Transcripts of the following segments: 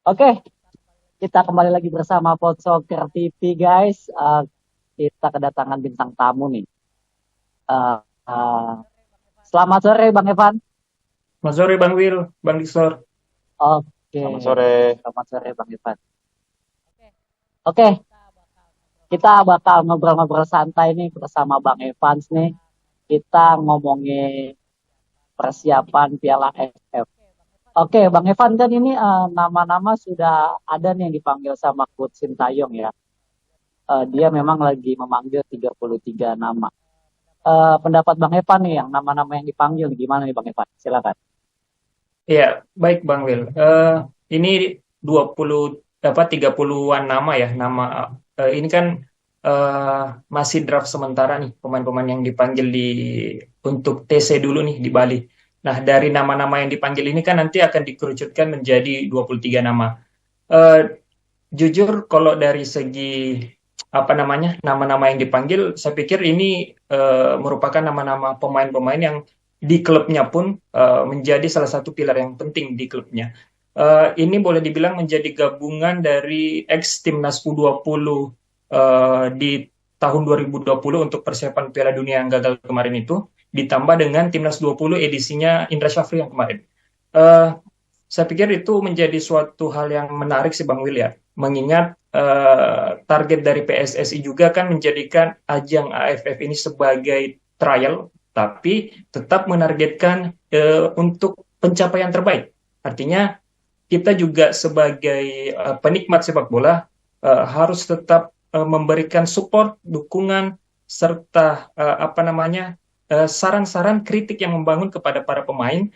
Oke, kita kembali lagi bersama Pod Soccer TV, guys. Kita kedatangan bintang tamu nih. Eh, eh, Selamat sore, Bang Evan. Mas sore Bang Will, Bang Diksor. Oke, Selamat sore. selamat sore, Bang Evan. Oke, kita bakal ngobrol-ngobrol santai nih bersama Bang Evans nih. Kita ngomongin persiapan Piala AFF. Oke, Bang Evan, kan ini nama-nama sudah ada nih yang dipanggil sama Coach Sintayong ya. Dia memang lagi memanggil 33 nama. Pendapat Bang Evan nih yang nama-nama yang dipanggil nih, gimana nih Bang Evan? Silakan. Iya, baik Bang Will. Ini 20 30-an nama ya. Ini kan eh, masih draft sementara nih pemain-pemain yang dipanggil untuk TC dulu nih di Bali. Nah, dari nama-nama yang dipanggil ini kan nanti akan dikerucutkan menjadi 23 nama. Eh, Jujur kalau dari segi apa namanya nama-nama yang dipanggil, saya pikir ini merupakan nama-nama pemain-pemain yang di klubnya pun menjadi salah satu pilar yang penting di klubnya. Ini boleh dibilang menjadi gabungan dari ex timnas U20 di tahun 2020 untuk persiapan Piala Dunia yang gagal kemarin itu, ditambah dengan timnas 20 edisinya Indra Syafri yang kemarin. Eh, saya pikir itu menjadi suatu hal yang menarik sih Bang Will ya, mengingat target dari PSSI juga kan menjadikan ajang AFF ini sebagai trial, tapi tetap menargetkan untuk pencapaian terbaik. Artinya kita juga sebagai penikmat sepak bola harus tetap memberikan support, dukungan, serta apa namanya saran-saran kritik yang membangun kepada para pemain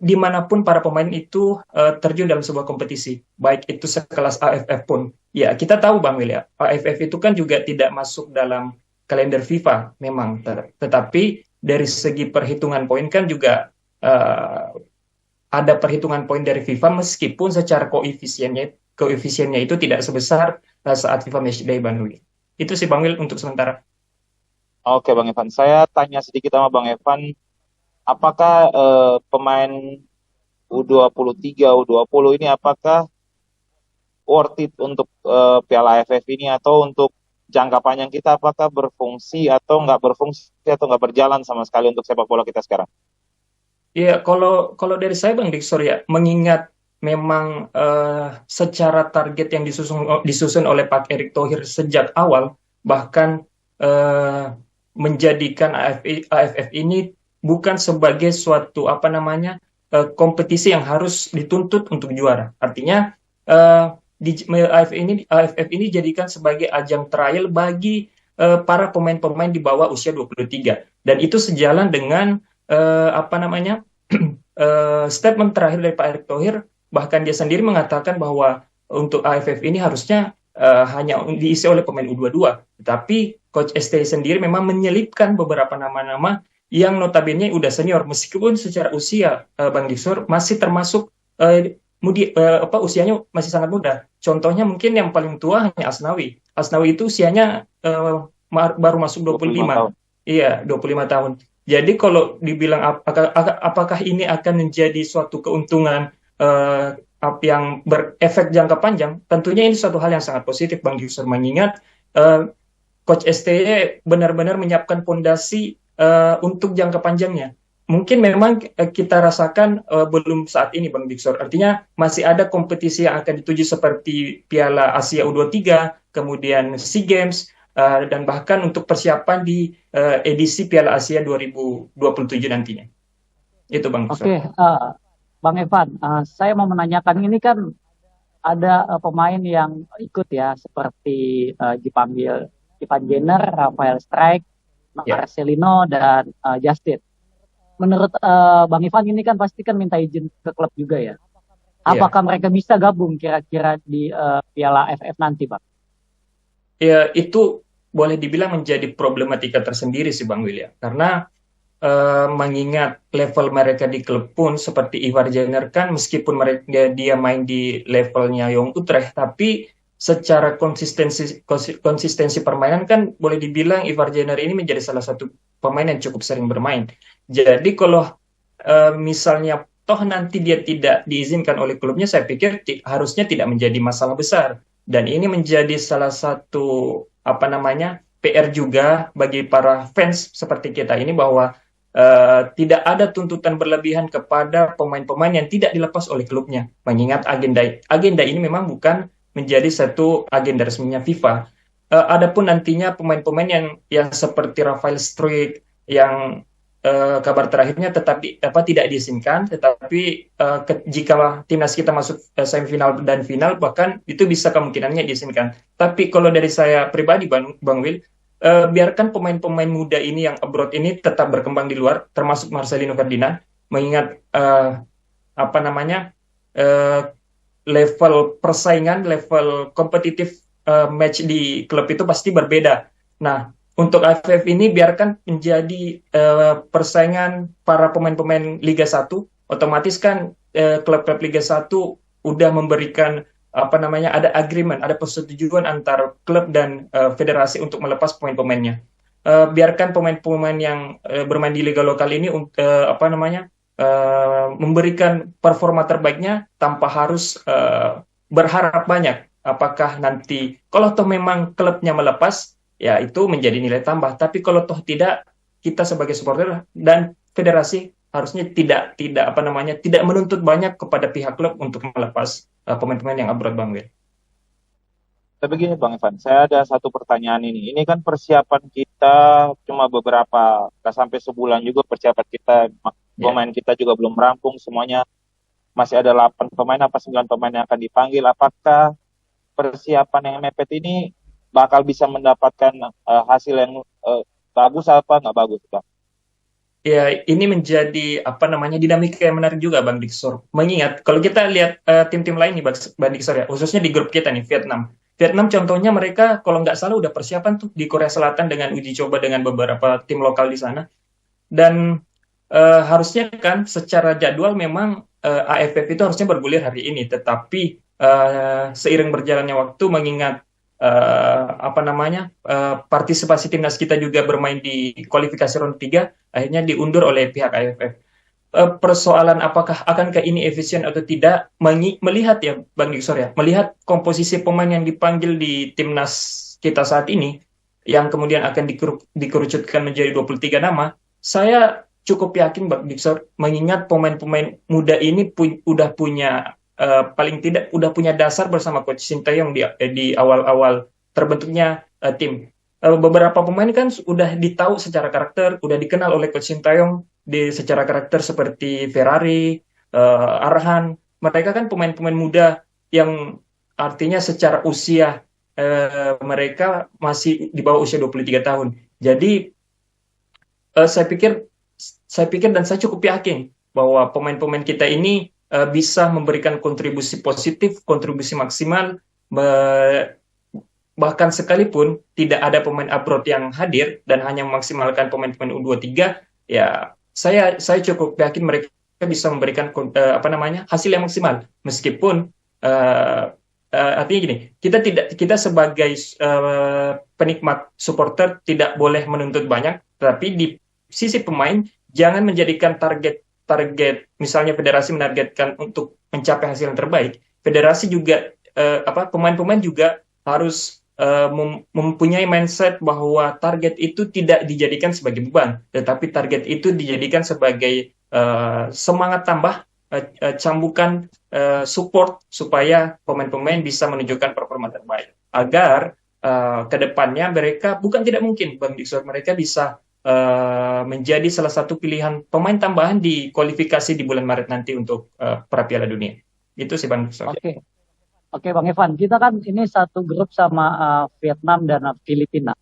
dimanapun para pemain itu terjun dalam sebuah kompetisi, baik itu sekelas AFF pun. Ya, kita tahu Bang Will ya, AFF itu kan juga tidak masuk dalam kalender FIFA memang, tetapi dari segi perhitungan poin kan juga uh, ada perhitungan poin dari FIFA meskipun secara koefisiennya itu tidak sebesar saat FIFA Matchday Bang Will. Itu sih Bang Will untuk sementara. Oke Bang Evan, saya tanya sedikit sama Bang Evan, apakah pemain U23, U20 ini apakah worth it untuk Piala AFF ini atau untuk jangka panjang kita apakah berfungsi atau nggak berjalan sama sekali untuk sepak bola kita sekarang? Iya, kalau kalau dari saya Bang Diksor ya, mengingat memang secara target yang disusun oleh Pak Erick Thohir sejak awal, bahkan menjadikan AFF ini bukan sebagai suatu apa namanya kompetisi yang harus dituntut untuk juara. Artinya eh, AFF ini jadikan sebagai ajang trial bagi para pemain-pemain di bawah usia 23, dan itu sejalan dengan apa namanya statement terakhir dari Pak Erick Thohir. Bahkan dia sendiri mengatakan bahwa untuk AFF ini harusnya hanya diisi oleh pemain U22, tetapi Coach ST sendiri memang menyelipkan beberapa nama-nama yang notabene udah senior, meskipun secara usia Bang Gisor masih termasuk usianya masih sangat muda. Contohnya mungkin yang paling tua hanya Asnawi. Asnawi itu usianya baru masuk 25 25. tahun. Iya, 25 tahun. Jadi kalau dibilang apakah ini akan menjadi suatu keuntungan yang berefek jangka panjang, tentunya ini suatu hal yang sangat positif Bang Yusuf, mengingat eh, Coach STY benar-benar menyiapkan fondasi untuk jangka panjangnya. Mungkin memang kita rasakan belum saat ini Bang Diksor. Artinya masih ada kompetisi yang akan dituju seperti Piala Asia U23, kemudian SEA Games, dan bahkan untuk persiapan di edisi Piala Asia 2027 nantinya. Itu Bang Oke, Diksor. Bang Evan, saya mau menanyakan ini kan ada pemain yang ikut ya, seperti dipanggil Ivan Jenner, Rafael Strike, Ya, Marcelino, dan Justin. Menurut Bang Ivan ini kan pasti kan minta izin ke klub juga ya. ya. Apakah mereka bisa gabung kira-kira di Piala AFF nanti, Bang? Ya, itu boleh dibilang menjadi problematika tersendiri sih Bang William. Karena mengingat level mereka di klub pun seperti Ivar Jenner kan, meskipun mereka dia main di levelnya Young Utrecht, tapi secara konsistensi permainan kan boleh dibilang Ivar Jenner ini menjadi salah satu pemain yang cukup sering bermain. Jadi kalau misalnya toh nanti dia tidak diizinkan oleh klubnya, saya pikir harusnya tidak menjadi masalah besar. Dan ini menjadi salah satu PR juga bagi para fans seperti kita ini, bahwa tidak ada tuntutan berlebihan kepada pemain-pemain yang tidak dilepas oleh klubnya. Mengingat agenda ini memang bukan menjadi satu agenda resminya FIFA. Adapun nantinya pemain-pemain yang seperti Rafael Struijk yang kabar terakhirnya tidak diizinkan, tetapi jika timnas kita masuk semifinal dan final, bahkan itu bisa kemungkinannya diizinkan. Tapi kalau dari saya pribadi, Bang Will, biarkan pemain-pemain muda ini yang abroad ini tetap berkembang di luar, termasuk Marcelino Ferdinand, mengingat level persaingan, level kompetitif match di klub itu pasti berbeda. Nah, untuk AFF ini biarkan menjadi persaingan para pemain-pemain Liga 1, otomatis kan klub-klub Liga 1 udah memberikan ada agreement, ada persetujuan antar klub dan federasi untuk melepas pemain-pemainnya. Biarkan pemain-pemain yang bermain di liga lokal ini memberikan performa terbaiknya tanpa harus berharap banyak. Apakah nanti kalau toh memang klubnya melepas, ya itu menjadi nilai tambah. Tapi kalau toh tidak, kita sebagai supporter dan federasi harusnya tidak menuntut banyak kepada pihak klub untuk melepas pemain-pemain yang abroad, Bang Will. Tapi begini Bang Evan, saya ada satu pertanyaan ini. Ini kan persiapan kita cuma nggak sampai sebulan juga persiapan kita. Pemain kita juga belum rampung semuanya. Masih ada 8 pemain apa 9 pemain yang akan dipanggil. Apakah persiapan yang mepet ini bakal bisa mendapatkan hasil yang bagus apa nggak bagus, Bang? Ya, ini menjadi dinamika yang menarik juga, Bang Diksor. Mengingat kalau kita lihat tim-tim lain nih, Bang Diksor ya, khususnya di grup kita nih, Vietnam. Vietnam contohnya mereka kalau nggak salah udah persiapan tuh di Korea Selatan dengan uji coba dengan beberapa tim lokal di sana. Dan harusnya kan secara jadwal memang AFF itu harusnya bergulir hari ini, tetapi seiring berjalannya waktu, mengingat partisipasi timnas kita juga bermain di kualifikasi round 3, akhirnya diundur oleh pihak AFF. Persoalan apakah akankah ini efisien atau tidak, melihat ya Bang Diksor ya, melihat komposisi pemain yang dipanggil di timnas kita saat ini, yang kemudian akan dikerucutkan menjadi 23 nama, saya cukup yakin Bang Diksor, mengingat pemain-pemain muda ini udah punya paling tidak udah punya dasar bersama Coach Sintayong di awal-awal terbentuknya tim. Beberapa pemain kan udah ditahu secara karakter, udah dikenal oleh Coach Sintayong secara karakter, seperti Ferrari, Arhan. Mereka kan pemain-pemain muda yang artinya secara usia mereka masih di bawah usia 23 tahun. Jadi saya pikir dan saya cukup yakin bahwa pemain-pemain kita ini bisa memberikan kontribusi positif, kontribusi maksimal, bahkan sekalipun tidak ada pemain abroad yang hadir dan hanya memaksimalkan pemain-pemain U23, ya saya cukup yakin mereka bisa memberikan hasil yang maksimal. Meskipun artinya gini, kita sebagai penikmat supporter tidak boleh menuntut banyak, tapi di sisi pemain jangan menjadikan target misalnya federasi menargetkan untuk mencapai hasil yang terbaik. Federasi juga pemain-pemain juga harus mempunyai mindset bahwa target itu tidak dijadikan sebagai beban, tetapi target itu dijadikan sebagai semangat tambah, cambukan support supaya pemain-pemain bisa menunjukkan performa terbaik. Agar kedepannya mereka bukan tidak mungkin, Bang Diksor, mereka bisa menjadi salah satu pilihan pemain tambahan di kualifikasi di bulan Maret nanti untuk pra Piala Dunia. Itu sih Bang Diksor. Oke, Bang Evan, kita kan ini satu grup sama Vietnam dan Filipina.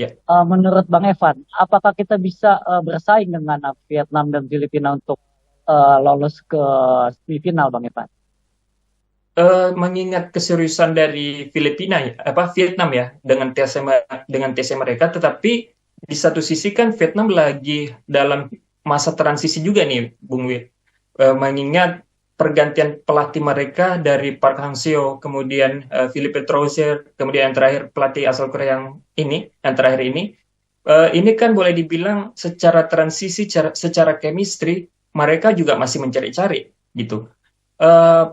Ya. Menurut Bang Evan, apakah kita bisa bersaing dengan Vietnam dan Filipina untuk lolos ke semifinal, Bang Evan? Mengingat keseriusan dari Vietnam ya dengan TC mereka, tetapi di satu sisi kan Vietnam lagi dalam masa transisi juga nih, Bung Wi. Mengingat pergantian pelatih mereka dari Park Hang-seo, kemudian Philippe Troussier, kemudian yang terakhir pelatih asal Korea yang terakhir ini kan boleh dibilang secara transisi, secara chemistry mereka juga masih mencari-cari gitu. Eh,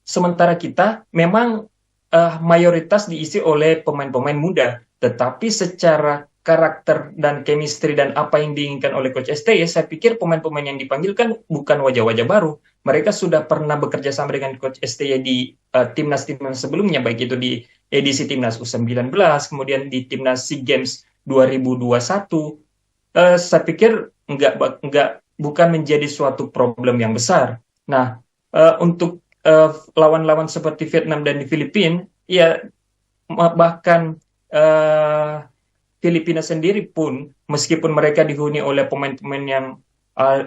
Sementara kita memang mayoritas diisi oleh pemain-pemain muda, tetapi secara karakter dan chemistry dan apa yang diinginkan oleh Coach STY, saya pikir pemain-pemain yang dipanggil kan bukan wajah-wajah baru. Mereka sudah pernah bekerja sama dengan Coach STY di timnas-timnas sebelumnya, baik itu di edisi timnas U19, kemudian di timnas SEA Games 2021. Saya pikir bukan menjadi suatu problem yang besar. Nah, untuk lawan-lawan seperti Vietnam dan di Filipina, ya bahkan Filipina sendiri pun, meskipun mereka dihuni oleh pemain-pemain yang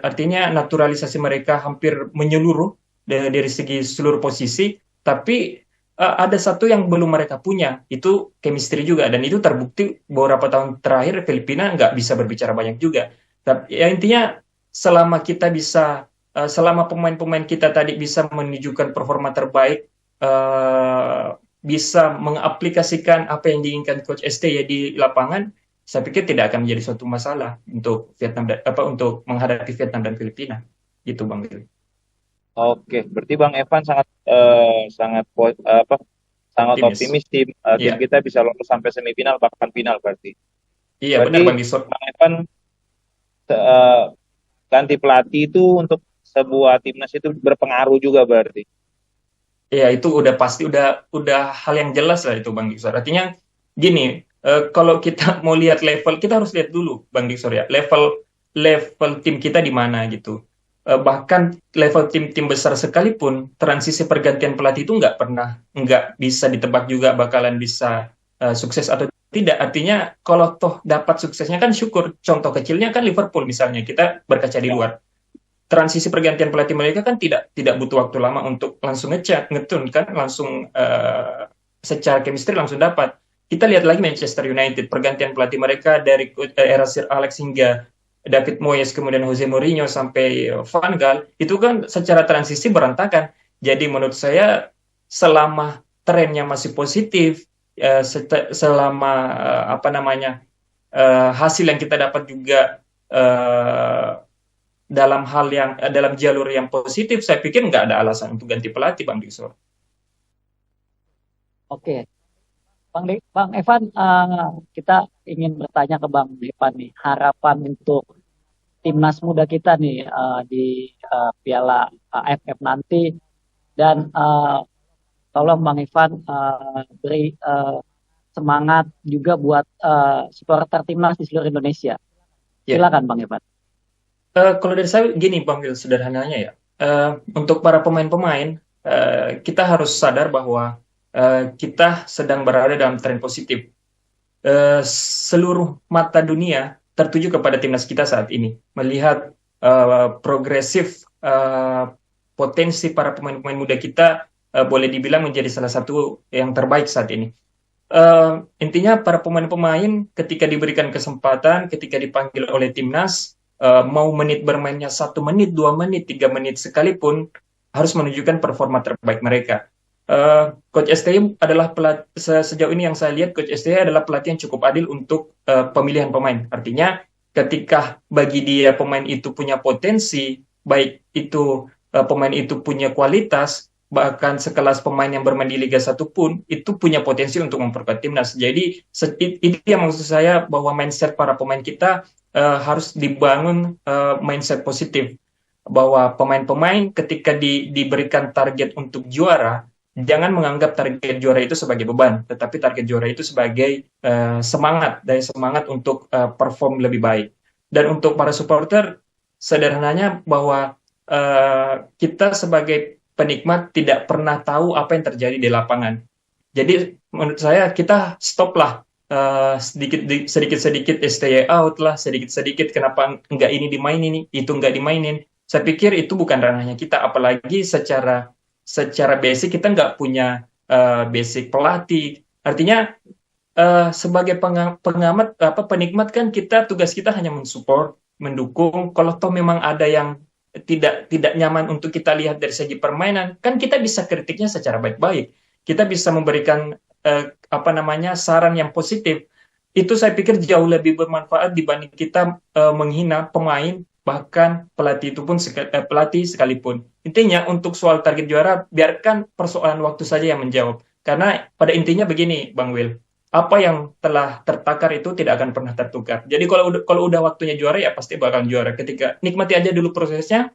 artinya naturalisasi mereka hampir menyeluruh dari segi seluruh posisi, tapi ada satu yang belum mereka punya, itu chemistry juga, dan itu terbukti beberapa tahun terakhir Filipina nggak bisa berbicara banyak juga. Tapi ya intinya selama pemain-pemain kita tadi bisa menunjukkan performa terbaik, bisa mengaplikasikan apa yang diinginkan Coach ST ya di lapangan, saya pikir tidak akan menjadi suatu masalah untuk untuk menghadapi Vietnam dan Filipina. Gitu Bang Billy. Oke, berarti Bang Evan sangat optimis tim Iya. kita bisa lolos sampai semifinal bahkan final berarti. Iya benar Bang Gisor. Bang Evan ganti pelatih itu untuk sebuah timnas itu berpengaruh juga berarti. Ya itu udah pasti udah hal yang jelas lah itu Bang Gisor. Artinya gini, kalau kita mau lihat level, kita harus lihat dulu Bang Gisor ya, level tim kita di mana gitu. Bahkan level tim-tim besar sekalipun transisi pergantian pelatih itu nggak bisa ditebak juga bakalan bisa sukses atau tidak. Artinya kalau toh dapat suksesnya kan syukur. Contoh kecilnya kan Liverpool misalnya, kita berkaca di luar. Transisi pergantian pelatih mereka kan tidak butuh waktu lama untuk langsung ngetun kan, langsung secara chemistry langsung dapat. Kita lihat lagi Manchester United, pergantian pelatih mereka dari era Sir Alex hingga David Moyes, kemudian Jose Mourinho sampai Van Gaal, itu kan secara transisi berantakan. Jadi menurut saya selama trennya masih positif, selama hasil yang kita dapat juga dalam jalur yang positif, saya pikir nggak ada alasan untuk ganti pelatih, Bang Gisor. Oke, Bang Evan, kita ingin bertanya ke Bang Evan nih, harapan untuk timnas muda kita nih di Piala AFF nanti, dan tolong Bang Evan beri semangat juga buat supporter timnas di seluruh Indonesia. Silakan Bang Evan. Kalau dari saya gini Bang Wil, sederhananya ya, untuk para pemain-pemain, kita harus sadar bahwa kita sedang berada dalam tren positif. Seluruh mata dunia tertuju kepada timnas kita saat ini, melihat progresif potensi para pemain-pemain muda kita, boleh dibilang menjadi salah satu yang terbaik saat ini. Intinya para pemain-pemain ketika diberikan kesempatan, ketika dipanggil oleh timnas, mau menit bermainnya 1 menit, 2 menit, 3 menit sekalipun, harus menunjukkan performa terbaik mereka. Coach STY adalah sejauh ini yang saya lihat, Coach STY adalah pelatih yang cukup adil untuk pemilihan pemain. Artinya ketika bagi dia pemain itu punya potensi, baik itu pemain itu punya kualitas, bahkan sekelas pemain yang bermain di Liga 1 pun, itu punya potensi untuk memperkuat timnas. Jadi itu yang maksud saya, bahwa mindset para pemain kita harus dibangun mindset positif, bahwa pemain-pemain ketika diberikan target untuk juara, jangan menganggap target juara itu sebagai beban, tetapi target juara itu sebagai semangat untuk perform lebih baik. Dan untuk para supporter, sederhananya bahwa kita sebagai penikmat tidak pernah tahu apa yang terjadi di lapangan. Jadi menurut saya kita stoplah, sedikit-sedikit STY out lah, sedikit-sedikit kenapa nggak ini dimainin, itu nggak dimainin. Saya pikir itu bukan ranahnya kita, apalagi secara basic kita nggak punya basic pelatih. Artinya sebagai pengamat penikmat kan tugas kita hanya mensupport, mendukung. Kalau toh memang ada yang tidak nyaman untuk kita lihat dari segi permainan, kan kita bisa kritiknya secara baik-baik. Kita bisa memberikan saran yang positif. Itu saya pikir jauh lebih bermanfaat dibanding kita menghina pemain bahkan pelatih itu pun pelatih sekalipun. Intinya untuk soal target juara, biarkan persoalan waktu saja yang menjawab. Karena pada intinya begini, Bang Will, apa yang telah tertakar itu tidak akan pernah tertukar. Jadi kalau udah waktunya juara ya pasti bakal juara. Ketika nikmati aja dulu prosesnya,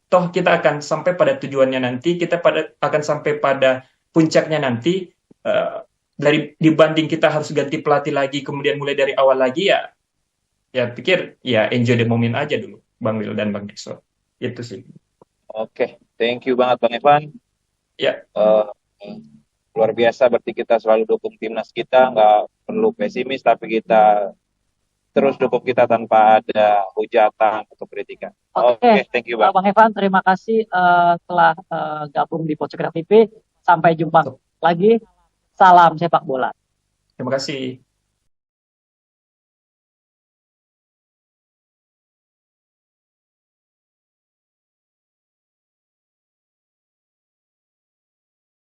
toh kita akan sampai pada tujuannya nanti, akan sampai pada puncaknya nanti. Dibanding kita harus ganti pelatih lagi, kemudian mulai dari awal lagi ya pikir ya enjoy the moment aja dulu, Bang Will dan Bang Dixon. Itu sih. Oke, thank you banget Bang Evan. Ya, Eh, luar biasa, berarti kita selalu dukung timnas kita, nggak perlu pesimis, tapi kita terus dukung kita tanpa ada hujatan atau kritikan. Oke, Oke, thank you Bang. Bang Evan, terima kasih telah gabung di Pojok TV. Sampai jumpa lagi. Salam sepak bola. terima kasih.